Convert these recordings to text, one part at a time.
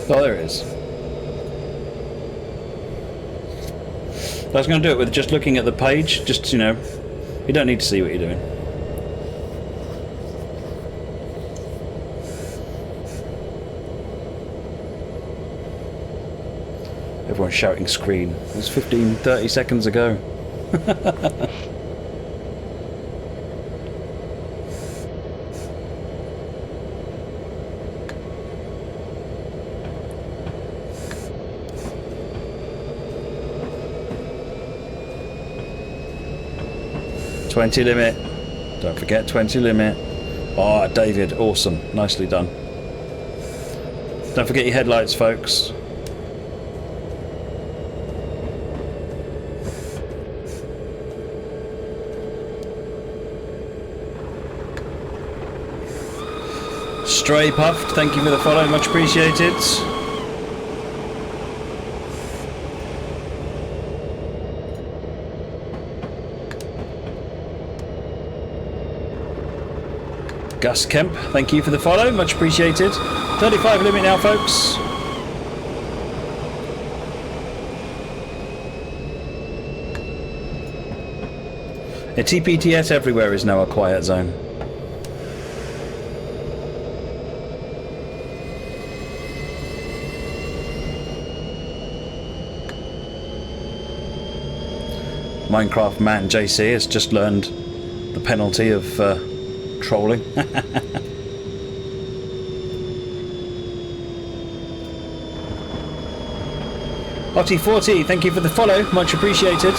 Oh, there it is. I was going to do it with just looking at the page, just, you know, you don't need to see what you're doing. Everyone's shouting screen. It was 30 seconds ago. $20 limit. Don't forget $20 limit. Oh, David, awesome. Nicely done. Don't forget your headlights, folks. Stray Puffed, thank you for the follow, much appreciated. Gus Kemp, thank you for the follow, much appreciated. 35 limit now, folks. A TPTS everywhere is now a quiet zone. Minecraft Man JC has just learned the penalty of trolling. Otty40, thank you for the follow, much appreciated.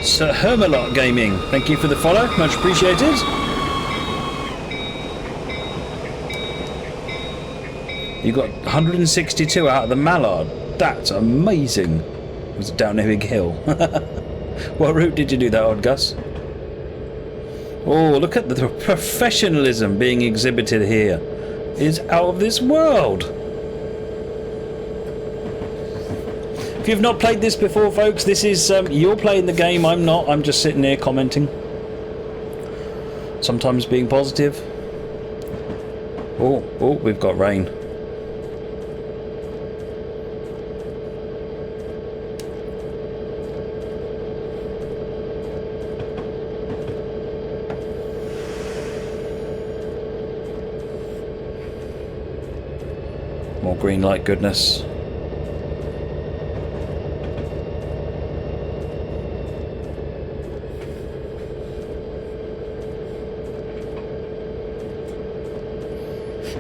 Sir Hermalot Gaming, thank you for the follow, much appreciated. You got 162 out of the Mallard. That's amazing. Was it down a big hill? What route did you do that on, Gus? Oh, look at the professionalism being exhibited here. It's out of this world. If you've not played this before, folks, this is you're playing the game. I'm not. I'm just sitting here commenting. Sometimes being positive. Oh, we've got rain. More green light goodness.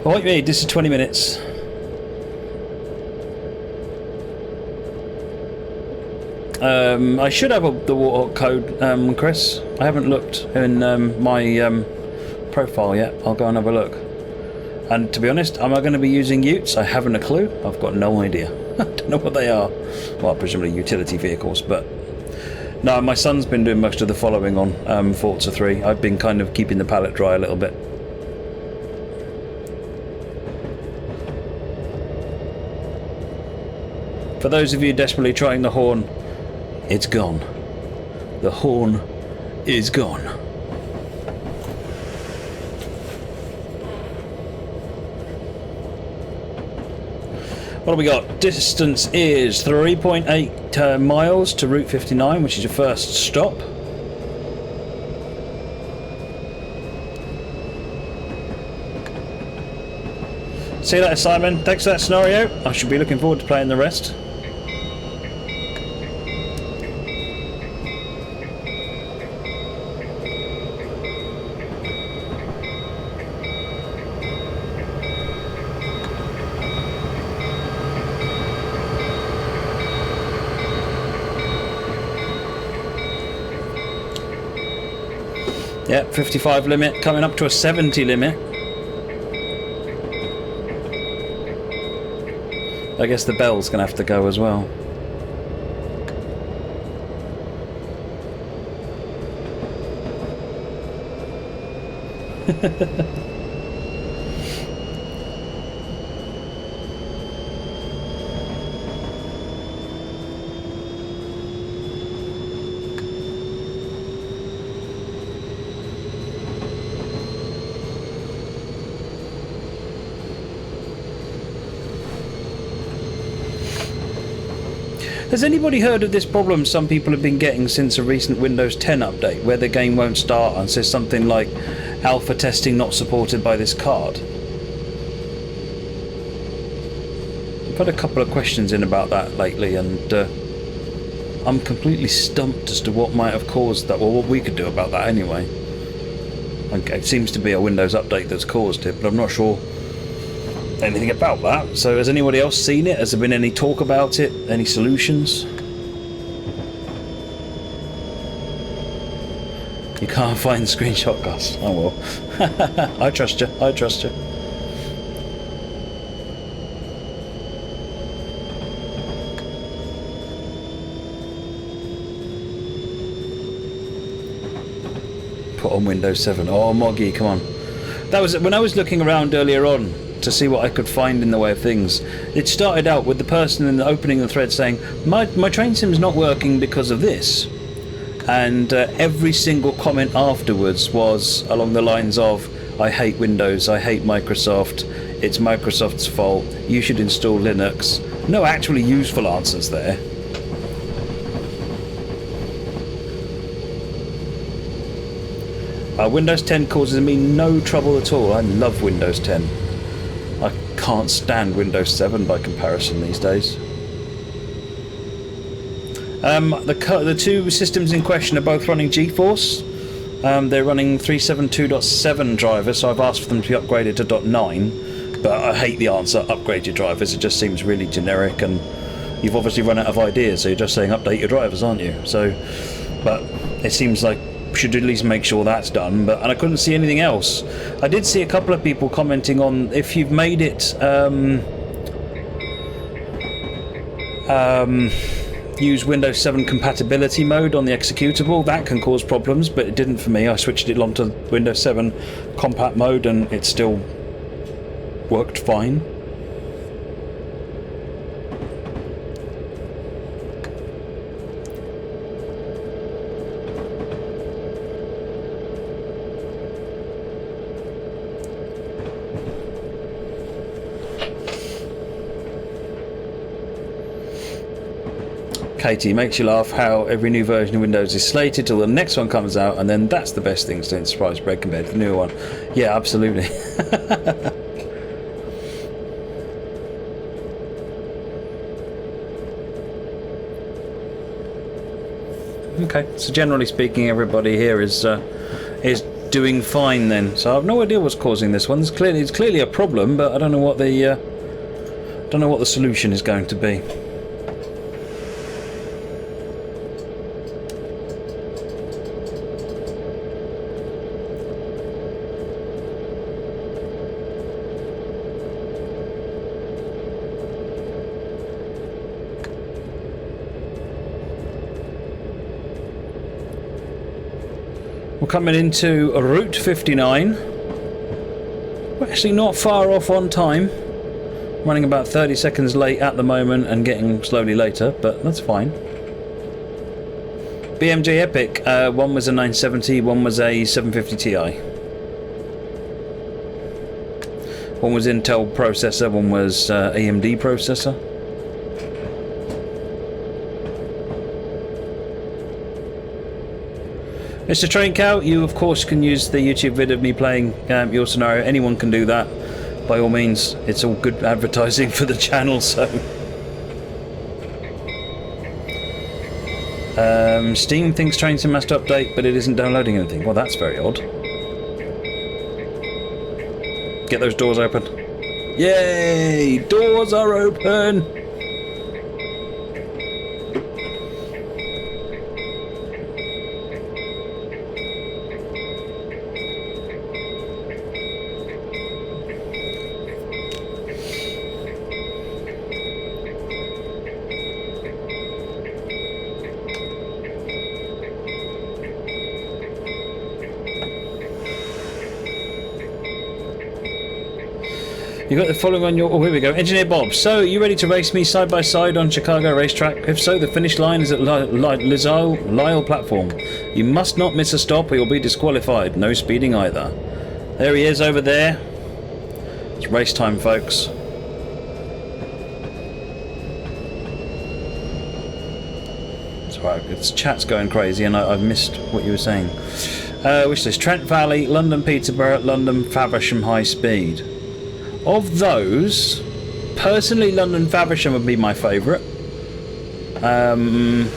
Oh, wait, wait, this is 20 minutes. I should have the Warhawk code, Chris. I haven't looked in my profile yet. I'll go and have a look. And to be honest, am I going to be using utes? I haven't a clue. I've got no idea. I don't know what they are. Well, presumably utility vehicles, but no, my son's been doing most of the following on Forza 3. I've been kind of keeping the palate dry a little bit. For those of you desperately trying the horn, it's gone. The horn is gone. What do we got? Distance is 3.8 miles to Route 59, which is your first stop. See you later, Simon. Thanks for that scenario. I should be looking forward to playing the rest. Yeah, 55 limit, coming up to a 70 limit. I guess the bell's going to have to go as well. Has anybody heard of this problem some people have been getting since a recent Windows 10 update, where the game won't start and says something like alpha testing not supported by this card? I've had a couple of questions in about that lately, and I'm completely stumped as to what might have caused that, or what we could do about that anyway. Okay, it seems to be a Windows update that's caused it, but I'm not sure anything about that. So has anybody else seen it? Has there been any talk about it? Any solutions? You can't find the screenshot, Gus. Oh well. I trust you. I trust you. Put on Windows 7. Oh, Moggy, come on. That was when I was looking around earlier on to see what I could find in the way of things. It started out with the person in the opening of the thread saying, my train sim's not working because of this. And every single comment afterwards was along the lines of, I hate Windows, I hate Microsoft, it's Microsoft's fault, you should install Linux. No actually useful answers there. Windows 10 causes me no trouble at all. I love Windows 10. I can't stand Windows 7 by comparison these days. The two systems in question are both running GeForce. They're running 372.7 drivers, so I've asked for them to be upgraded to .9. But I hate the answer, upgrade your drivers. It just seems really generic, and you've obviously run out of ideas, so you're just saying update your drivers, aren't you? So, but it seems like should at least make sure that's done, and I couldn't see anything else. I did see a couple of people commenting on if you've made it use Windows 7 compatibility mode on the executable, that can cause problems, but it didn't for me. I switched it onto Windows 7 compat mode and it still worked fine. Katie, makes you laugh how every new version of Windows is slated till the next one comes out, and then that's the best thing since sliced bread compared to the newer one. Yeah, absolutely. Okay, so generally speaking, everybody here is doing fine then. So I have no idea what's causing this one. It's clearly a problem, but I don't know what the solution is going to be. We're coming into Route 59. We're actually not far off on time. Running about 30 seconds late at the moment and getting slowly later, but that's fine. BMJ Epic, one was a 970, one was a 750 Ti. One was Intel processor, one was AMD processor. Mr. Train Cow, you of course can use the YouTube vid of me playing your scenario. Anyone can do that, by all means. It's all good advertising for the channel, so. Steam thinks Train Sim must update, but it isn't downloading anything. Well, that's very odd. Get those doors open. Yay! Doors are open! You got the following on your... Oh, here we go. Engineer Bob. So, you ready to race me side by side on Chicago Racetrack? If so, the finish line is at Lyle platform. You must not miss a stop or you'll be disqualified. No speeding either. There he is over there. It's race time, folks. Sorry, it's chat's going crazy and I've missed what you were saying. Which is Trent Valley, London Peterborough, London Faversham High Speed. Of those, personally London Faversham would be my favourite. And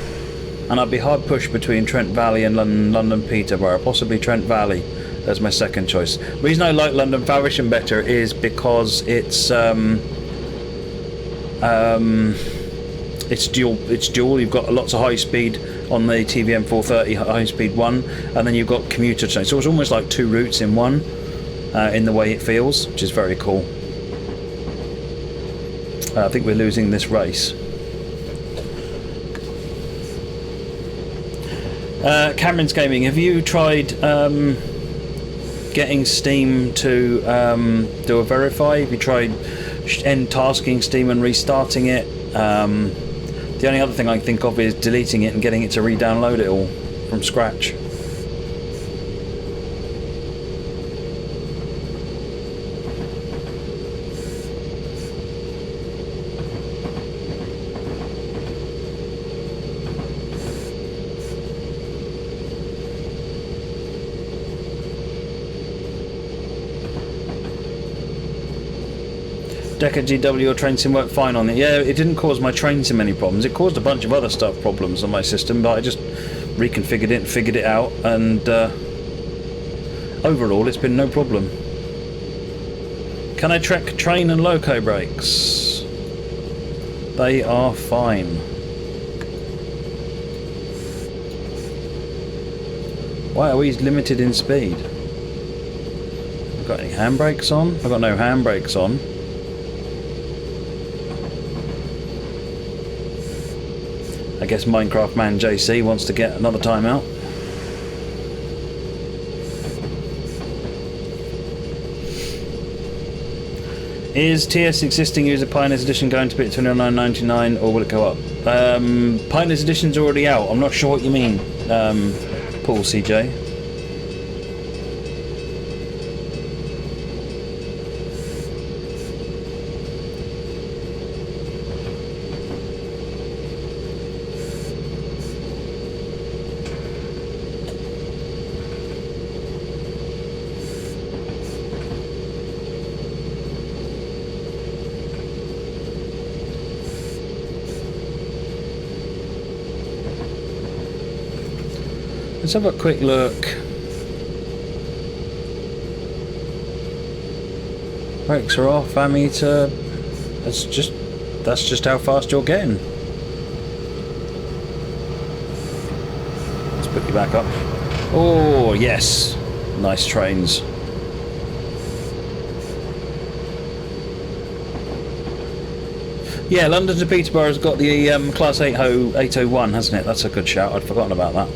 I'd be hard pushed between Trent Valley and London Peterborough, possibly Trent Valley as my second choice. The reason I like London Faversham better is because it's dual. It's dual. You've got lots of high speed on the TVM 430 high speed one, and then you've got commuter trains. So it's almost like two routes in one, in the way it feels, which is very cool. I think we're losing this race. Cameron's Gaming, have you tried getting Steam to do a verify? Have you tried end tasking Steam and restarting it? The only other thing I can think of is deleting it and getting it to re-download it all from scratch. Deca GW, your train sim worked fine on it. Yeah, it didn't cause my train sim any problems. It caused a bunch of other stuff problems on my system, but I just reconfigured it and figured it out, and overall it's been no problem. Can I track train and loco brakes? They are fine. Why are we limited in speed? I've got any handbrakes on? I've got no handbrakes on. I guess Minecraft Man JC wants to get another time out. Is TS existing user Pioneers Edition going to be at $29.99 or will it go up? Pioneers Edition's already out. I'm not sure what you mean, Paul CJ. Let's have a quick look. Brakes are off, ammeter. That's just how fast you're getting. Let's put you back up. Oh yes, nice trains. Yeah, London to Peterborough's got the Class 801, hasn't it? That's a good shout. I'd forgotten about that.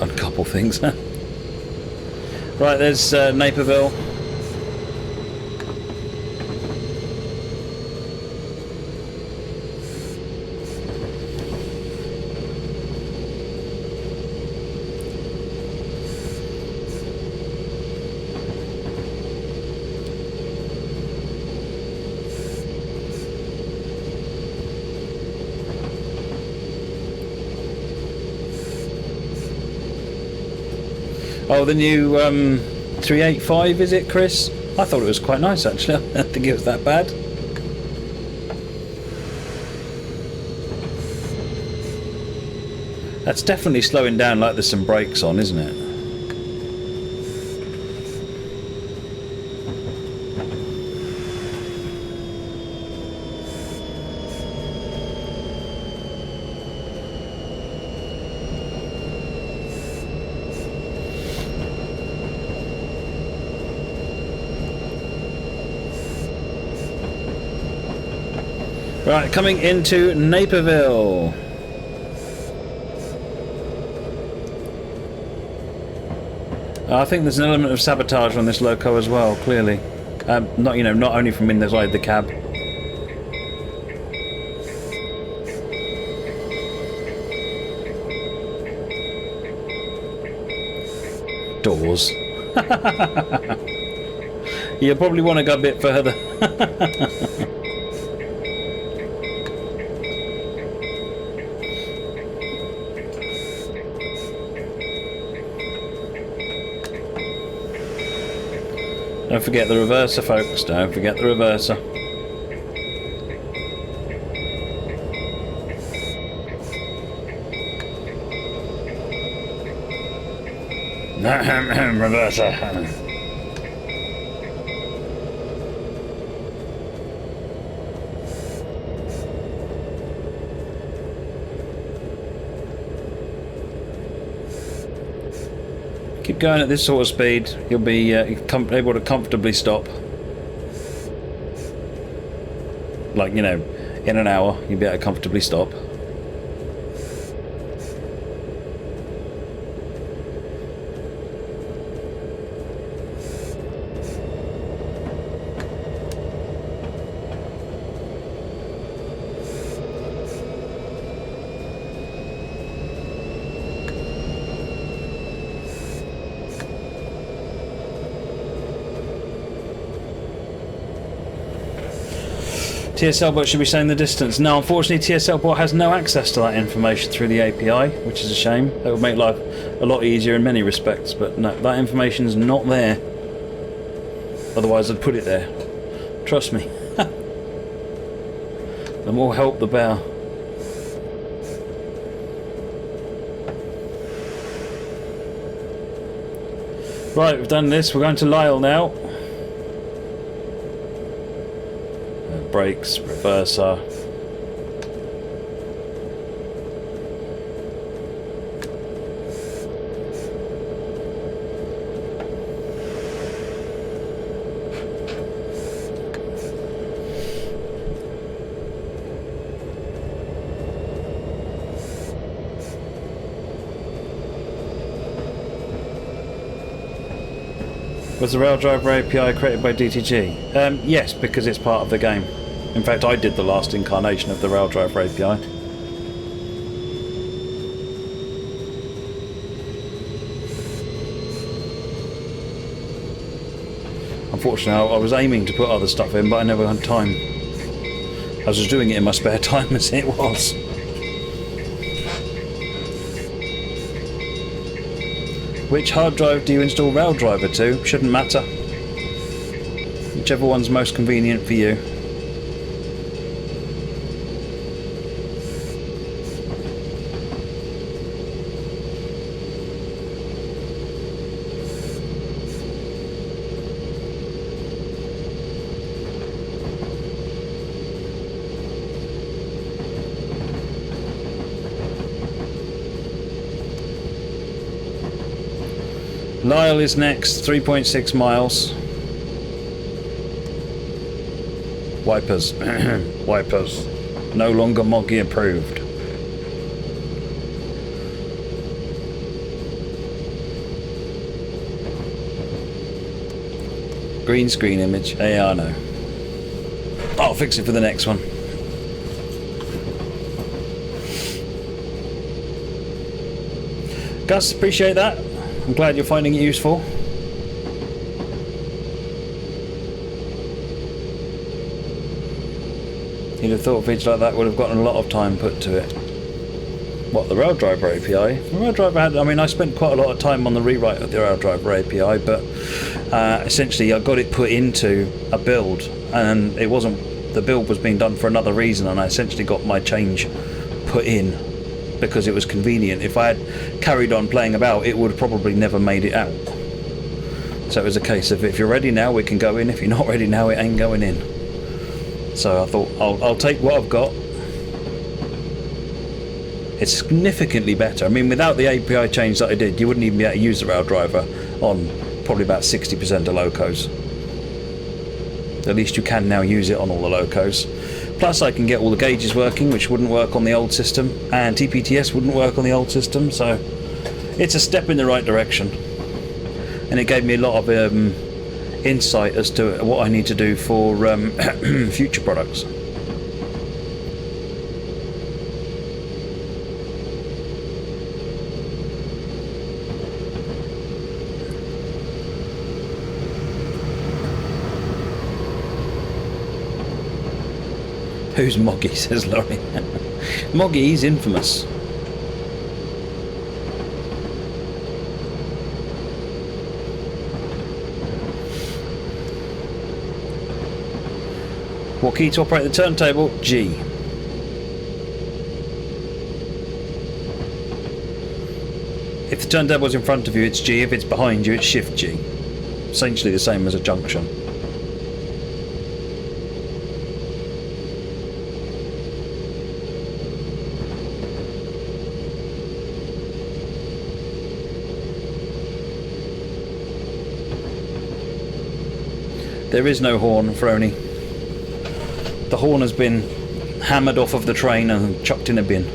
A couple things. Right, there's Naperville. Oh, the new 385, is it, Chris? I thought it was quite nice, actually. I don't think it was that bad. That's definitely slowing down like there's some brakes on, isn't it? Right, coming into Naperville. I think there's an element of sabotage on this loco as well, clearly. Not only from inside the cab. Doors. You probably want to go a bit further. Don't forget the reverser, folks. Don't forget the reverser. Reverser. Keep going at this sort of speed, you'll be able to comfortably stop. Like, you know, in an hour, you'll be able to comfortably stop. TSL bot should be saying the distance. No, unfortunately TSL bot has no access to that information through the API, which is a shame. That would make life a lot easier in many respects, but no, that information's not there. Otherwise I'd put it there. Trust me. The more help, the better. Right, we've done this. We're going to Lyle now. Brakes, reverser. Was the Raildriver API created by DTG? Yes, because it's part of the game. In fact, I did the last incarnation of the Raildriver API. Unfortunately, I was aiming to put other stuff in, but I never had time. I was just doing it in my spare time as it was. Which hard drive do you install Raildriver to? Shouldn't matter. Whichever one's most convenient for you. Lyle is next, 3.6 miles. Wipers. Wipers. No longer Moggy approved. Green screen image. Yeah, I know. I'll fix it for the next one. Gus, appreciate that. I'm glad you're finding it useful. You'd have thought a feature like that would have gotten a lot of time put to it. What, the Raildriver API? The Raildriver had, I mean, I spent quite a lot of time on the rewrite of the Raildriver API, but essentially I got it put into a build, and it wasn't, the build was being done for another reason, and I essentially got my change put in because it was convenient. If I had carried on playing about, it would have probably never made it out. So it was a case of, if you're ready now, we can go in. If you're not ready now, it ain't going in. So I thought, I'll take what I've got. It's significantly better. I mean, without the API change that I did, you wouldn't even be able to use the Raildriver on probably about 60% of locos. At least you can now use it on all the locos. Plus I can get all the gauges working, which wouldn't work on the old system, and TPTS wouldn't work on the old system, so it's a step in the right direction. And it gave me a lot of insight as to what I need to do for future products. Who's Moggy, says Laurie. Moggy, he's infamous. Or key to operate the turntable, G. If the turntable's in front of you, it's G. If it's behind you, it's Shift G. Essentially the same as a junction. There is no horn, Frony. The horn has been hammered off of the train and chucked in a bin.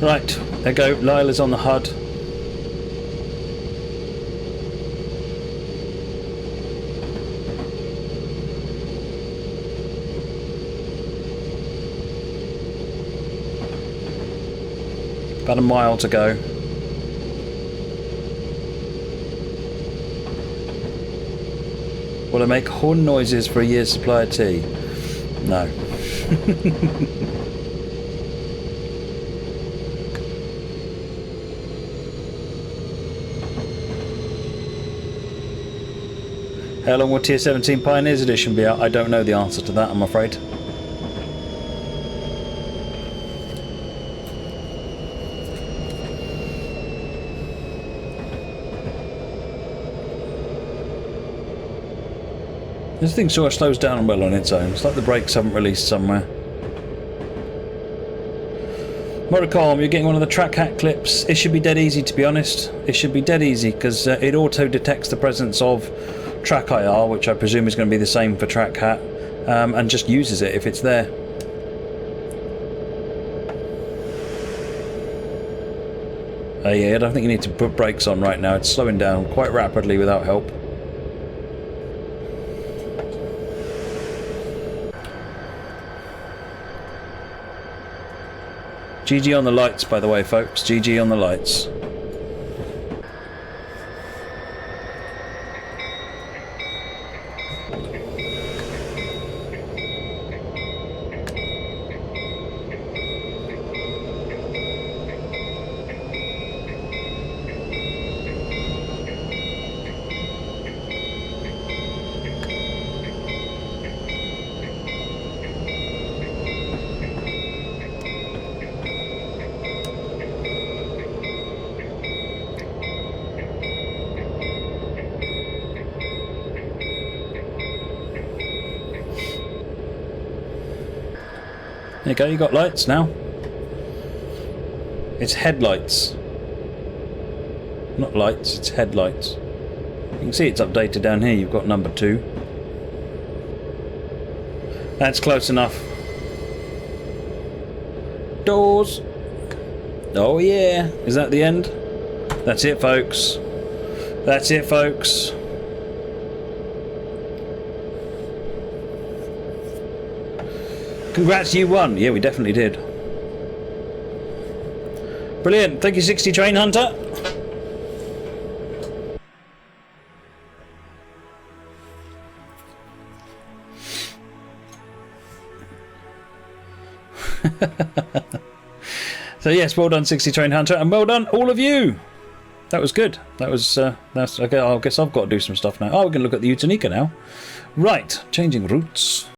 Right, there you go. Lila's on the HUD. About a mile to go. Will I make horn noises for a year's supply of tea? No. How long will Tier 17 Pioneers Edition be out? I don't know the answer to that, I'm afraid. This thing sort of slows down well on its own. It's like the brakes haven't released somewhere. Moricom, you're getting one of the track hat clips. It should be dead easy, to be honest. It should be dead easy because it auto detects the presence of track IR, which I presume is going to be the same for track hat, and just uses it if it's there. Yeah, I don't think you need to put brakes on right now. It's slowing down quite rapidly without help. GG on the lights, by the way, folks. GG on the lights. There you go, you got lights now. It's headlights. Not lights, it's headlights. You can see it's updated down here, you've got number 2. That's close enough. Doors! Oh yeah! Is that the end? That's it, folks. That's it, folks. Congrats, you won. Yeah, we definitely did. Brilliant. Thank you, 60 Train Hunter. So yes, well done, 60 Train Hunter, and well done all of you. That was good. That was that's okay. I guess I've got to do some stuff now. Oh, we can look at the Utanika now. Right, changing routes.